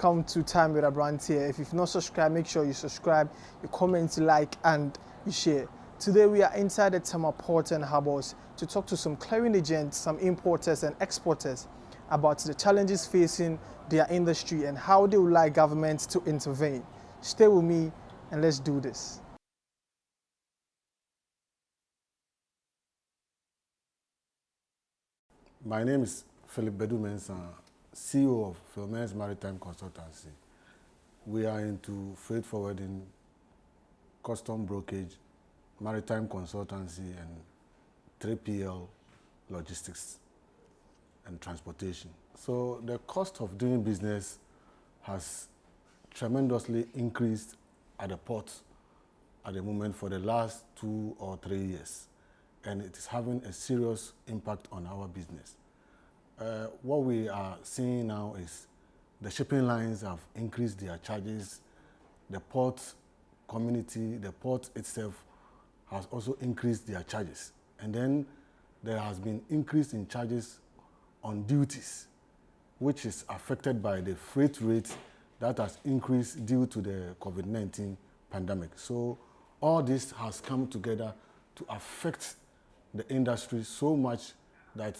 welcome to Time with Abrantia. If you've not subscribed, make sure you subscribe, you comment, you like, and you share. Today we are inside the Tema Port and Harbors to talk to some clearing agents, some importers and exporters about the challenges facing their industry and how they would like government to intervene. Stay with me and let's do this. My name is Philip Bedu-Mensah, CEO of Philmen's Maritime Consultancy. We are into freight forwarding, custom brokerage, maritime consultancy, and 3PL logistics and transportation. So the cost of doing business has tremendously increased at the port at the moment for the last 2 or 3 years, and it is having a serious impact on our business. What we are seeing now is the shipping lines have increased their charges. The port community, the port itself has also increased their charges. And then there has been increase in charges on duties, which is affected by the freight rate that has increased due to the COVID-19 pandemic. So all this has come together to affect the industry so much that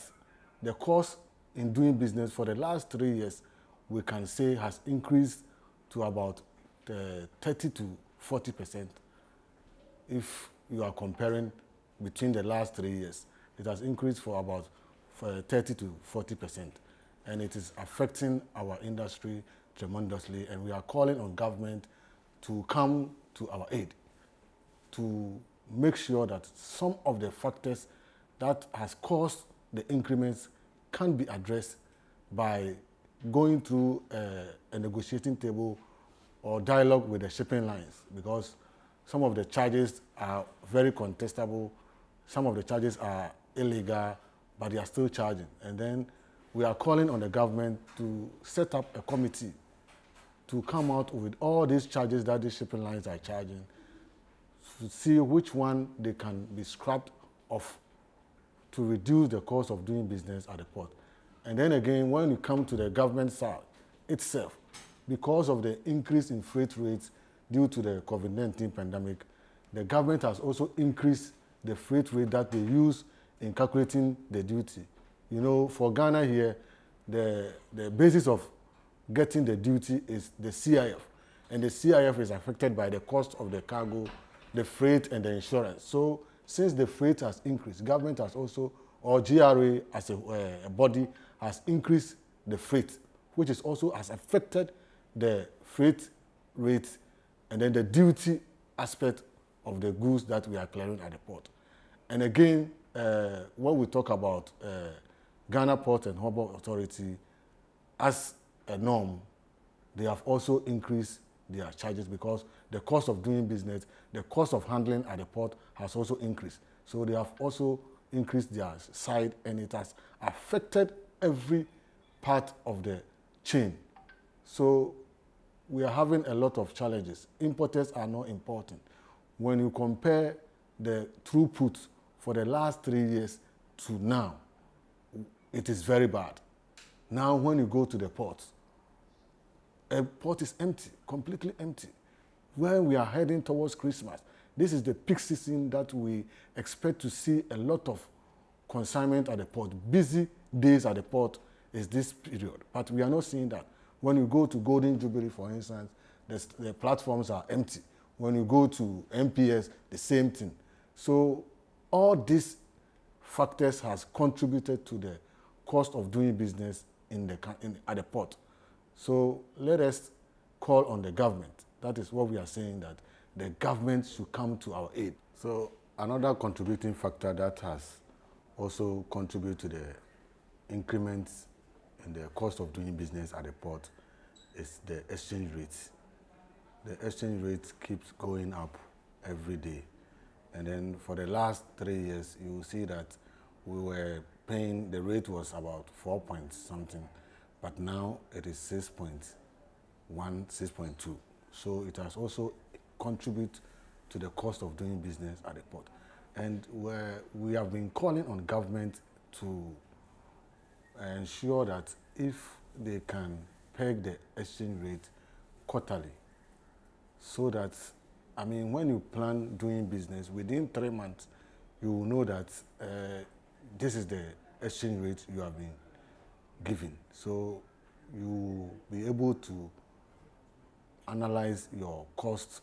the cost in doing business for the last 3 years, we can say has increased to about 30 to 40%. If you are comparing between the last 3 years, it has increased for about 30 to 40%. And it is affecting our industry tremendously. And we are calling on government to come to our aid, to make sure that some of the factors that has caused the increments can be addressed by going through a negotiating table or dialogue with the shipping lines, because some of the charges are very contestable, some of the charges are illegal, but they are still charging. And then we are calling on the government to set up a committee to come out with all these charges that the shipping lines are charging, to see which one they can be scrapped off to reduce the cost of doing business at the port. And then again, when you come to the government side itself, because of the increase in freight rates due to the COVID-19 pandemic, the government has also increased the freight rate that they use in calculating the duty. You know, for Ghana here, the basis of getting the duty is the CIF. And the CIF is affected by the cost of the cargo, the freight, and the insurance. So since the freight has increased, government has also, or GRA as a body, has increased the freight, which is also has affected the freight rate and then the duty aspect of the goods that we are clearing at the port. And again, when we talk about Ghana Port and Harbour Authority, as a norm, they have also increased their charges because the cost of doing business, the cost of handling at the port has also increased. So they have also increased their side, and it has affected every part of the chain. So we are having a lot of challenges. Importers are not important. When you compare the throughput for the last 3 years to now, it is very bad. Now when you go to the port, a port is empty, completely empty. When we are heading towards Christmas, this is the peak season that we expect to see a lot of consignment at the port. Busy days at the port is this period, but we are not seeing that. When you go to Golden Jubilee, for instance, the platforms are empty. When you go to MPS, the same thing. So all these factors has contributed to the cost of doing business at the port. So let us call on the government. That is what we are saying, that the government should come to our aid. So another contributing factor that has also contributed to the increments in the cost of doing business at the port is the exchange rate. The exchange rate keeps going up every day. And then for the last 3 years, you will see that we were paying, the rate was about 4 point something, but now it is 6.1, 6.2. So it has also contributed to the cost of doing business at the port. And we have been calling on government to ensure that if they can peg the exchange rate quarterly, so that, I mean, when you plan doing business, within 3 months, you will know that this is the exchange rate you have been given. So you will be able to analyze your costs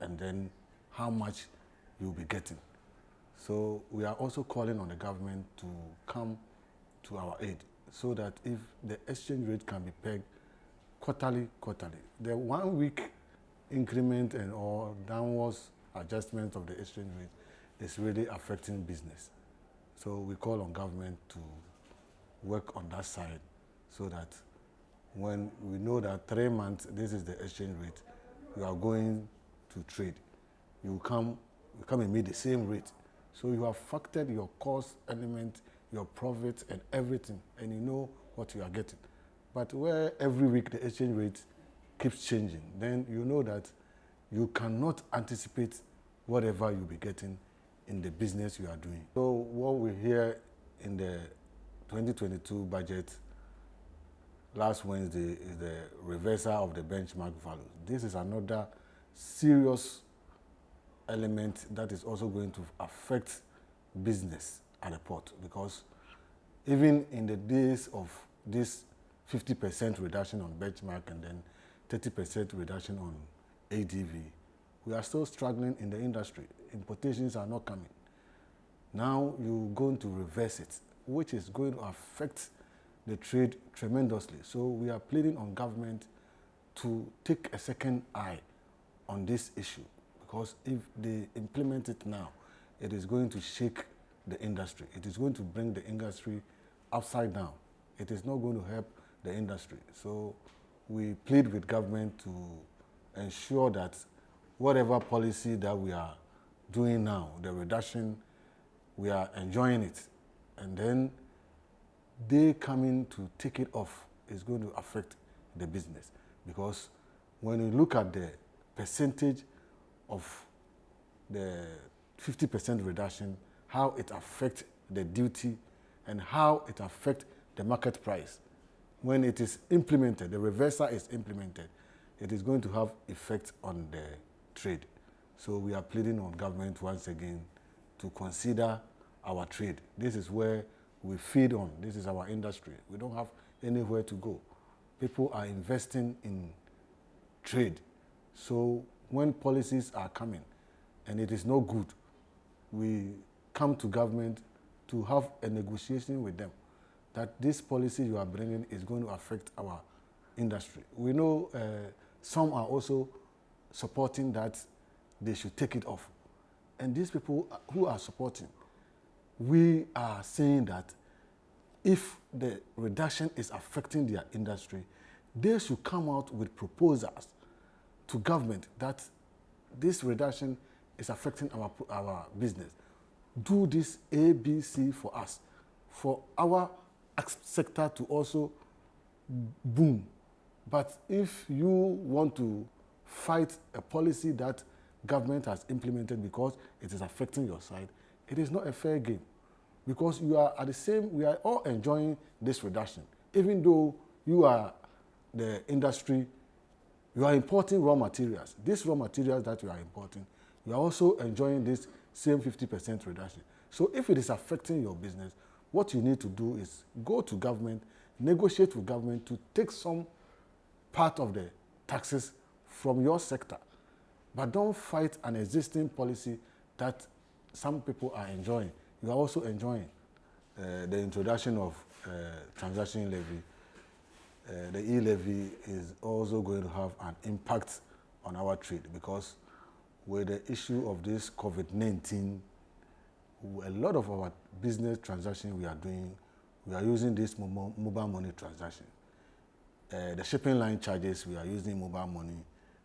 and then how much you'll be getting. So we are also calling on the government to come to our aid, so that if the exchange rate can be pegged quarterly, the 1 week increment and or downwards adjustment of the exchange rate is really affecting business. So we call on government to work on that side, so that when we know that 3 months, this is the exchange rate, you are going to trade, you come and meet the same rate. So you have factored your cost element, your profit and everything, and you know what you are getting. But where every week the exchange rate keeps changing, then you know that you cannot anticipate whatever you'll be getting in the business you are doing. So what we hear in the 2022 budget last Wednesday is the reversal of the benchmark values. This is another serious element that is also going to affect business at the port, because even in the days of this 50% reduction on benchmark and then 30% reduction on ADV, we are still struggling in the industry. Importations are not coming. Now you're going to reverse it, which is going to affect the trade tremendously. So we are pleading on government to take a second eye on this issue, because if they implement it now, it is going to shake the industry. It is going to bring the industry upside down. It is not going to help the industry. So we plead with government to ensure that whatever policy that we are doing now, the reduction, we are enjoying it. And then they coming to take it off is going to affect the business. Because when you look at the percentage of the 50% reduction, how it affects the duty and how it affects the market price. When it is implemented, the reversal is implemented, it is going to have effect on the trade. So we are pleading on government once again to consider our trade. This is where we feed on. This is our industry. We don't have anywhere to go. People are investing in trade. So when policies are coming and it is no good, we come to government to have a negotiation with them that this policy you are bringing is going to affect our industry. We know some are also supporting that they should take it off. And these people who are supporting, we are saying that if the reduction is affecting their industry, they should come out with proposals to government that this reduction is affecting our business. Do this A, B, C for us, for our sector to also boom. But if you want to fight a policy that government has implemented because it is affecting your side, it is not a fair game. Because you are at the same, we are all enjoying this reduction. Even though you are the industry, you are importing raw materials. These raw materials that you are importing, you are also enjoying this same 50% reduction. So if it is affecting your business, what you need to do is go to government, negotiate with government to take some part of the taxes from your sector. But don't fight an existing policy that some people are enjoying. You are also enjoying the introduction of transaction levy. The e-levy is also going to have an impact on our trade, because with the issue of this COVID-19, a lot of our business transactions we are doing, we are using this mobile money transaction. The shipping line charges, we are using mobile money.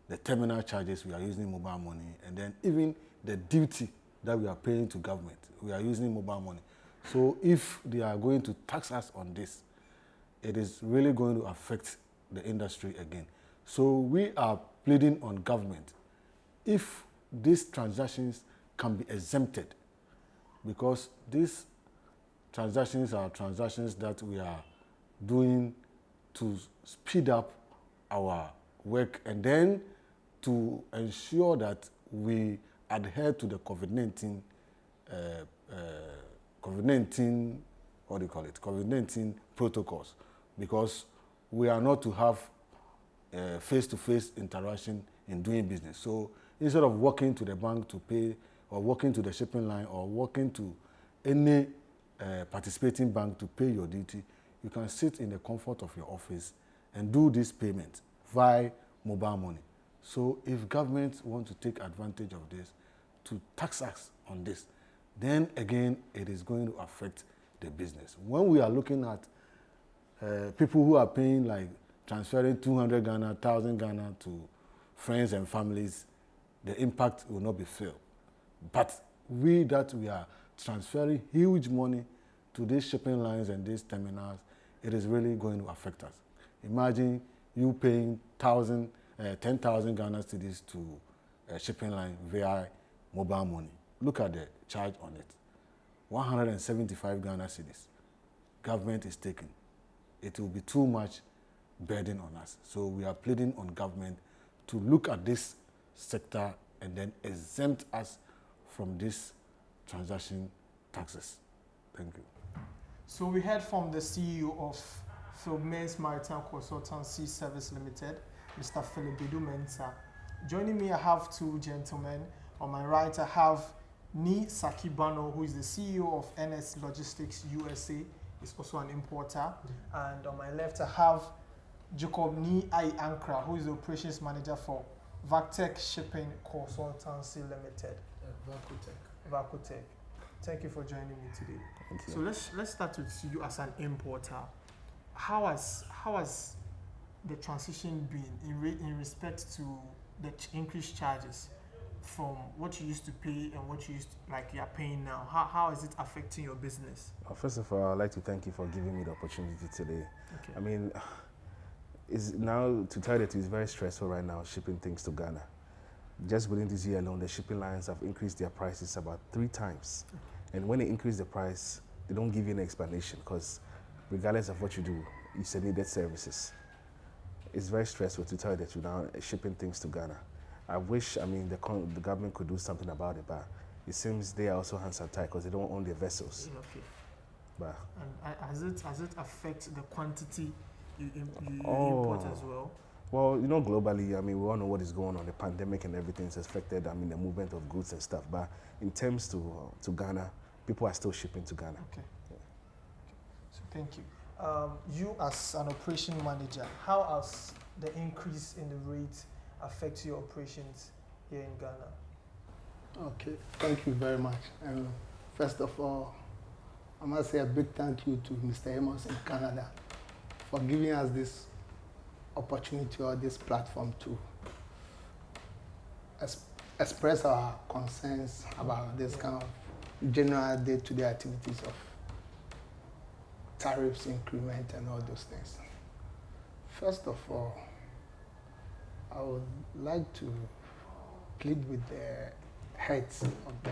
The terminal charges, we are using mobile money. And then even the duty that we are paying to government, we are using mobile money. So if they are going to tax us on this, it is really going to affect the industry again. So we are pleading on government, if these transactions can be exempted, because these transactions are transactions that we are doing to speed up our work, and then to ensure that we adhere to the COVID-19 what do you call it? COVID-19 protocols, because we are not to have face-to-face interaction in doing business. So instead of walking to the bank to pay, or walking to the shipping line, or walking to any participating bank to pay your duty, you can sit in the comfort of your office and do this payment via mobile money. So if government want to take advantage of this to tax us on this, then again it is going to affect the business. When we are looking at people who are paying, like transferring 200 Ghana, 1,000 Ghana to friends and families, the impact will not be felt. But we are transferring huge money to these shipping lines and these terminals, it is really going to affect us. Imagine you paying 10,000 Ghana cedis to a shipping line via mobile money. Look at the charge on it. 175 Ghana cedis. Government is taking. It will be too much burden on us. So we are pleading on government to look at this sector and then exempt us from this transaction taxes. Thank you. So we heard from the CEO of Philmens Maritime Consultancy Service Limited, Mr. Philip Bedu-Mensah. Joining me, I have two gentlemen. On my right, I have Ni Sakibano, who is the CEO of NS Logistics USA. He's also an importer. And on my left, I have Jacob Ni Ankra, who is the operations manager for Vactech Shipping Consultancy Limited. Vacutech. Thank you for joining me today. Thank you. So let's start with you as an importer. How has the transition been in respect to the increased charges from what you used to pay and what you are paying now? How is it affecting your business? First of all, I'd like to thank you for giving me the opportunity today. Okay. I mean, it's now, to tell you that it's very stressful right now shipping things to Ghana. Just within this year alone, the shipping lines have increased their prices about 3 times. Okay. And when they increase the price, they don't give you an explanation, because regardless of what you do, it's a needed services. It's very stressful, to tell you that you're now shipping things to Ghana. I wish, the government could do something about it, but it seems they are also hands are tied because they don't own their vessels. Okay. But and has it affect the quantity you import as well? Well, globally, we all know what is going on. The pandemic and everything has affected, the movement of goods and stuff. But in terms to Ghana, people are still shipping to Ghana. Okay. Yeah. Okay. So thank you. You as an operation manager, how has the increase in the rate affect your operations here in Ghana? Okay, thank you very much. And first of all, I must say a big thank you to Mr. Amos in Canada for giving us this opportunity or this platform to express our concerns about this kind of general day-to-day activities of tariffs increment and all those things. First of all, I would like to plead with the heads of the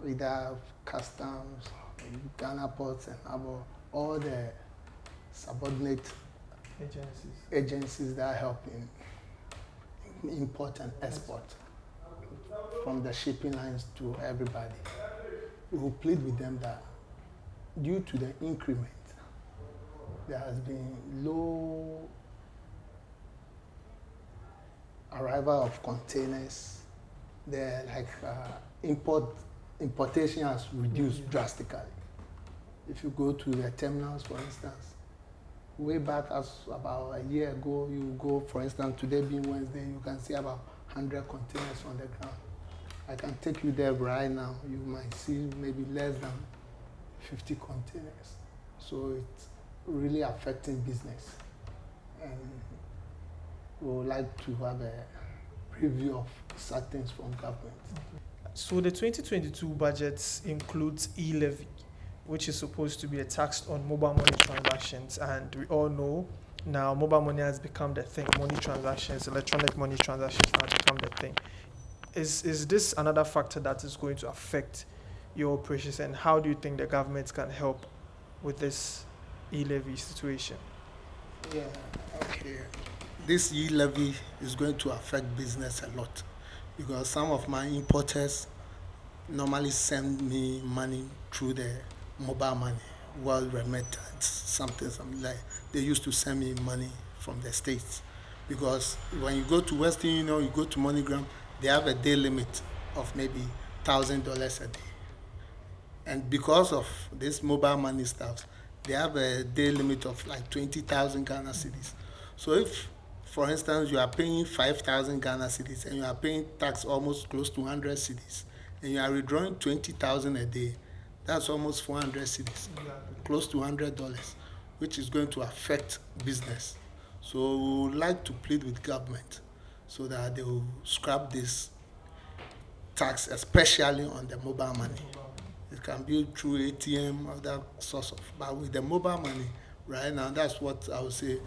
either customs, Ghana ports and all the subordinate agencies that help in import and export, from the shipping lines to everybody. We will plead with them that due to the increment, there has been low arrival of containers. Importation has reduced drastically. If you go to the terminals, for instance, way back as about a year ago, you go, for instance, today being Wednesday, you can see about 100 containers on the ground. I can take you there right now. You might see maybe less than 50 containers. So it's really affecting business. And we would like to have a preview of certain things from government. So the 2022 budget includes E-Levy, which is supposed to be a tax on mobile money transactions. And we all know now mobile money has become the thing. Money transactions, electronic money transactions have become the thing. Is this another factor that is going to affect your operations, and how do you think the government can help with this E-Levy situation? Yeah, okay. This E-Levy is going to affect business a lot because some of my importers normally send me money through the mobile money, world remittance, something like. They used to send me money from the States because when you go to Western Union, you go to MoneyGram, they have a day limit of maybe $1,000 a day. And because of this mobile money stuff, they have a day limit of like 20,000 Ghana cedis. So if, for instance, you are paying 5,000 Ghana cedis and you are paying tax almost close to 100 cedis, and you are withdrawing 20,000 a day, that's almost 400 cedis, close to $100, which is going to affect business. So we would like to plead with government so that they will scrap this tax, especially on the mobile money. It can be through ATM or that source of, but with the mobile money right now, that's what I would say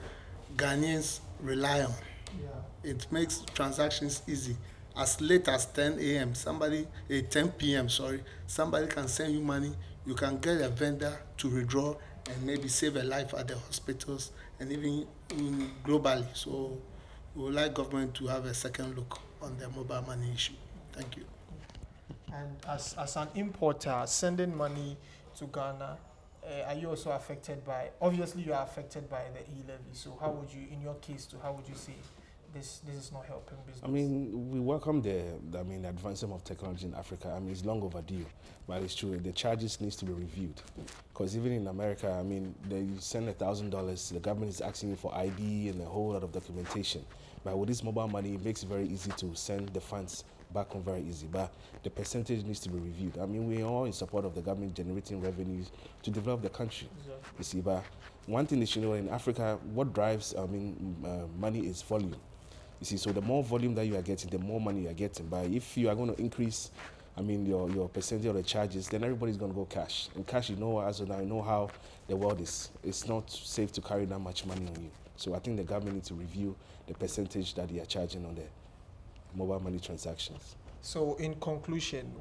Ghanaians rely on. Yeah. It makes transactions easy. As late as 10 a.m., 10 p.m., somebody can send you money. You can get a vendor to withdraw and maybe save a life at the hospitals and even globally. So we would like government to have a second look on the mobile money issue. Thank you. And as an importer, sending money to Ghana, are you also affected by, obviously you are affected by the E-Levy, so how would you, in your case too, how would you say this is not helping business? I mean, we welcome the advancement of technology in Africa. I mean, it's long overdue, but it's true. The charges needs to be reviewed, because even in America, I mean, you send $1,000, the government is asking you for ID and a whole lot of documentation. But with this mobile money, it makes it very easy to send the funds back home very easy. But the percentage needs to be reviewed. I mean, we're all in support of the government generating revenues to develop the country. Exactly. You see, but one thing that you know, in Africa, what drives money is volume. You see, so the more volume that you are getting, the more money you are getting. But if you are going to increase, I mean, your percentage of the charges, then everybody's going to go cash. And cash, you know, as of now, you know how the world is. It's not safe to carry that much money on you. So I think the government needs to review the percentage that they are charging on the mobile money transactions. So in conclusion,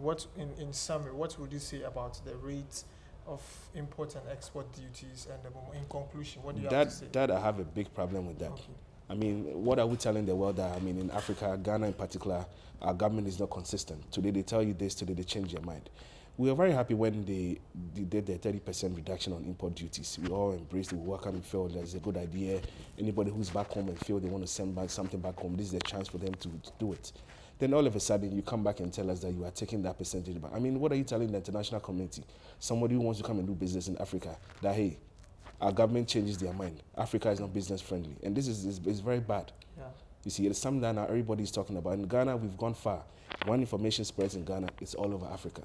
in summary, what would you say about the rates of import and export duties? And in conclusion, what do you have to say? That I have a big problem with that. Okay. I mean, what are we telling the world that, I mean, in Africa, Ghana in particular, our government is not consistent. Today they tell you this, today they change their mind. We were very happy when they did the 30% reduction on import duties. We all embraced it, we welcome and felt that's a good idea. Anybody who's back home and feel they want to send back something back home, this is a chance for them to do it. Then all of a sudden, you come back and tell us that you are taking that percentage back. I mean, what are you telling the international community? Somebody who wants to come and do business in Africa, that, hey, our government changes their mind. Africa is not business friendly. And this is very bad. Yeah. You see, it's something that now everybody is talking about. In Ghana, we've gone far. When information spreads in Ghana, it's all over Africa.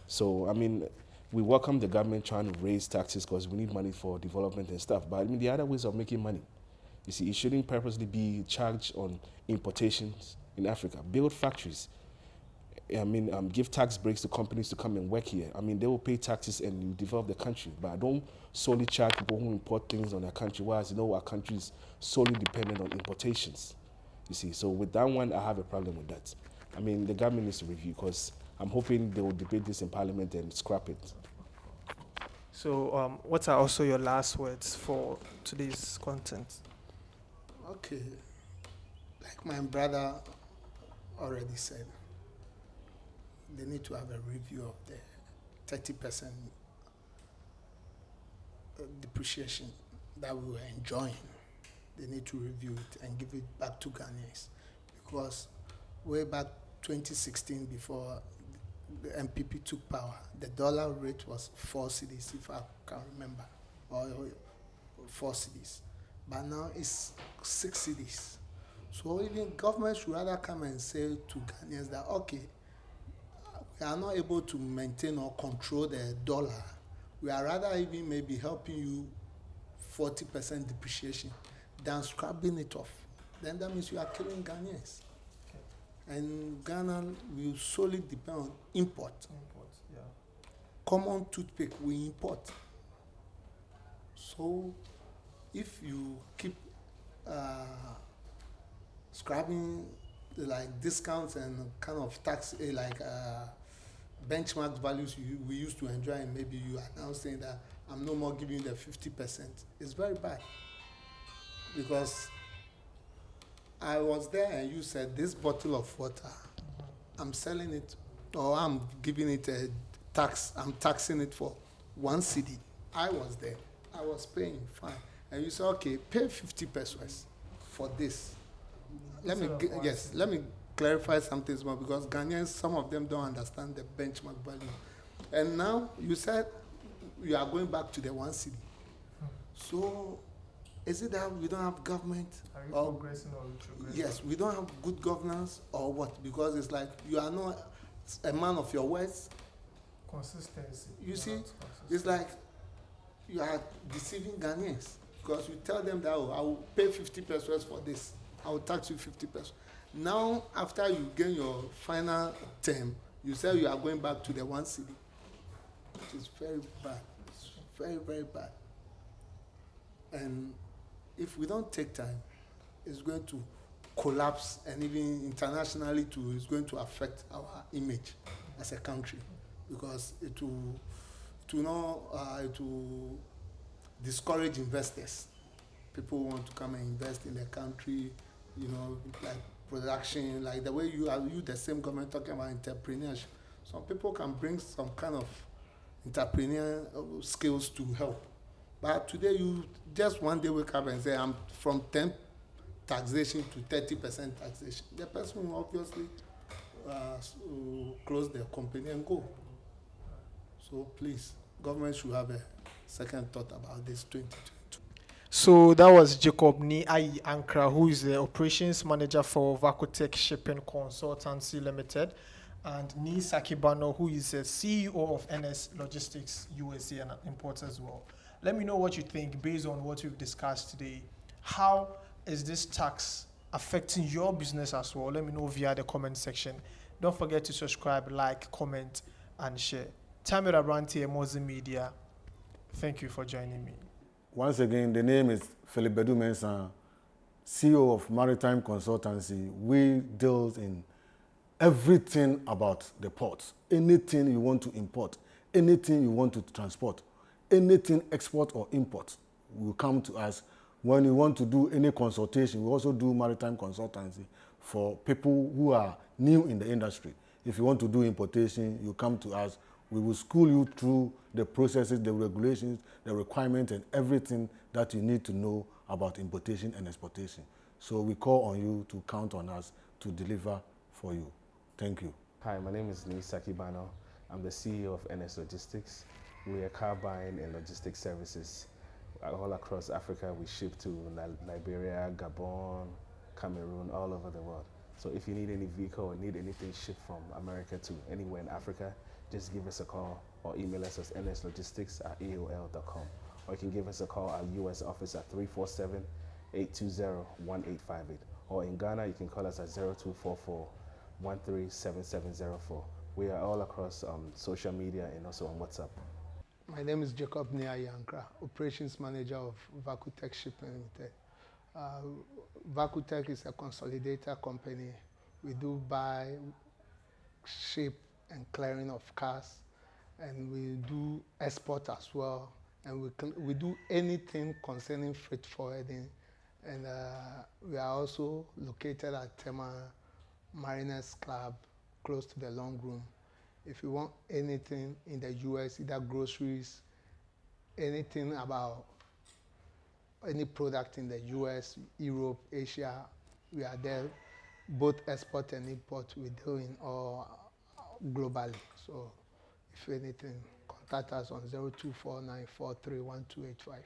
So, I mean, we welcome the government trying to raise taxes because we need money for development and stuff. But I mean, the other ways of making money. You see, it shouldn't purposely be charged on importations in Africa. Build factories. I mean, give tax breaks to companies to come and work here. I mean, they will pay taxes and you develop the country. But I don't solely charge people who import things on their country, whereas, you know, our country is solely dependent on importations. You see, so with that one, I have a problem with that. I mean, the government needs to review, because I'm hoping they will debate this in Parliament and scrap it. So, what are also your last words for today's content? Okay, like my brother already said, they need to have a review of the 30% depreciation that we were enjoying. They need to review it and give it back to Ghanaians, because way back 2016, before the MPP took power, the dollar rate was 4 cedis, if I can remember, or 4 cedis. But now it's 6 cedis. So even government should rather come and say to Ghanaians that, okay, we are not able to maintain or control the dollar. We are rather even maybe helping you 40% depreciation than scrapping it off. Then that means you are killing Ghanaians. Okay. And Ghana will solely depend on import. Yeah. Common toothpick we import. So if you keep scrapping like discounts and kind of tax benchmark values we used to enjoy, and maybe you are now saying that I'm no more giving you the 50%. It's very bad. because I was there and you said this bottle of water, I'm selling it or I'm giving it a tax, I'm taxing it for 1 cedi. I was there, I was paying, fine. And you said, okay, pay 50 pesos for this. Let me clarify something more because Ghanaians, some of them don't understand the benchmark value. And now you said you are going back to the 1 cedi. So is it that we don't have government? Are you progressing or retrogressing? Yes, we don't have good governance or what? Because it's like you are not a man of your words. Consistency. You see, it's like you are deceiving Ghanaians because you tell them that, oh, I will pay 50 pesos for this. I will tax you 50 pesos. Now, after you gain your final term, you say you are going back to the 1 cedi. It is very bad. It's very, very bad. And if we don't take time, it's going to collapse, and even internationally too, it's going to affect our image as a country, because it will discourage investors. People want to come and invest in the country, you know, like production, like the way you the same government talking about entrepreneurship. Some people can bring some kind of entrepreneur skills to help. But today you just one day wake up and say, I'm from 10 taxation to 30% taxation. The person will obviously close their company and go. So please, government should have a second thought about this 2022. So that was Jacob Ni Ankra, who is the operations manager for Vakutech Shipping Consultancy Limited, and Ni Sakibano, who is the CEO of NS Logistics USA and importer as well. Let me know what you think based on what we've discussed today. How is this tax affecting your business as well? Let me know via the comment section. Don't forget to subscribe, like, comment, and share. Time with Abranti Mozi Media. Thank you for joining me. Once again, the name is Philip Bedu Mensah, CEO of Maritime Consultancy. We deal in everything about the ports. Anything you want to import, anything you want to transport, anything export or import will come to us. When you want to do any consultation, we also do maritime consultancy for people who are new in the industry. If you want to do importation, you come to us. We will school you through the processes, the regulations, the requirements, and everything that you need to know about importation and exportation. So we call on you to count on us to deliver for you. Thank you. Hi, my name is Nisa Kibano. I'm the CEO of NS Logistics. We are car buying and logistics services all across Africa. We ship to Liberia, Gabon, Cameroon, all over the world. So if you need any vehicle or need anything shipped from America to anywhere in Africa, just give us a call or email us at nslogistics@aol.com. Or you can give us a call at US office at 347-820-1858. Or in Ghana, you can call us at 0244-137704. We are all across social media and also on WhatsApp. My name is Jacob Ni Ankra, Operations Manager of Vakutech Shipping Limited. Vakutech is a consolidator company. We do buy, ship, and clearing of cars, and we do export as well, and we do anything concerning freight forwarding, and we are also located at Tema Mariners Club, close to the Long Room. If you want anything in the US, either groceries, anything about any product in the US, Europe, Asia, we are there, both export and import. We do in all globally. So if anything, contact us on 0249431285.